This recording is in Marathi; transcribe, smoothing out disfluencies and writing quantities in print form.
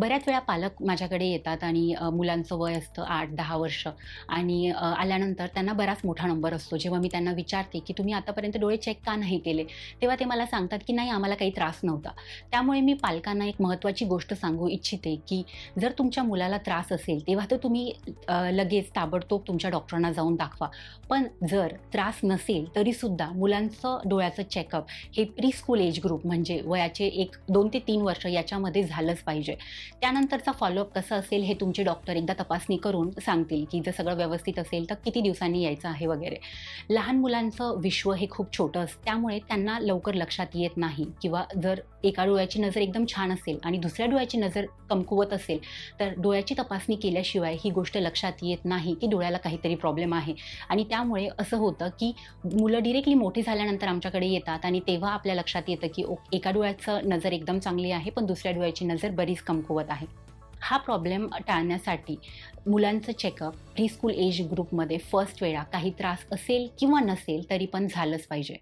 बऱ्याच वेळा पालक माझ्याकडे येतात आणि मुलांचं वय असतं 8-10 वर्ष आणि आल्यानंतर त्यांना बराच मोठा नंबर असतो. जेव्हा मी त्यांना विचारते, की "तुम्ही आतापर्यंत डोळे चेक का नाही केले?" तेव्हा ते मला सांगतात, की "नाही, आम्हाला काही त्रास नव्हता." त्यामुळे मी पालकांना एक महत्त्वाची गोष्ट सांगू इच्छिते, की जर तुमच्या मुलाला त्रास असेल, तेव्हा तर तुम्ही लगेच ताबडतोब तुमच्या डॉक्टरांना जाऊन दाखवा. पण जर त्रास नसेल, तरीसुद्धा मुलांचं डोळ्याचं चेकअप हे प्री-स्कूल एज ग्रुप म्हणजे वयाचे 2 ते 3 वर्ष याच्यामध्ये झालंच पाहिजे. त्यानंतरचा फॉलोअप कसा असेल हे तुमचे डॉक्टर एकदा तपासणी करून सांगतील, की जर सगळं व्यवस्थित असेल तर किती दिवसांनी यायचं आहे वगैरे. लहान मुलांचं विश्व हे खूप छोटं असतं, त्यामुळे त्यांना लवकर लक्षात येत नाही किंवा जर एका डोळ्याची नजर एकदम छान असेल आणि दुसऱ्या डोळ्याची नजर कमकुवत असेल, तर डोळ्याची तपासणी केल्याशिवाय ही गोष्ट लक्षात येत नाही, की डोळ्याला काहीतरी प्रॉब्लेम आहे. आणि त्यामुळे असं होतं, की मुलं डायरेक्टली मोठी झाल्यानंतर आमच्याकडे येतात आणि तेव्हा आपल्या लक्षात येतं, की एका डोळ्याचं नजर एकदम चांगली आहे, पण दुसऱ्या डोळ्याची नजर बरीच कमकुवत आहे. हा प्रॉब्लेम टाळण्यासाठी मुलांचं चेकअप प्री स्कूल एज ग्रुपमध्ये फर्स्ट वेळा काही त्रास असेल किंवा नसेल तरी पण झालंच पाहिजे.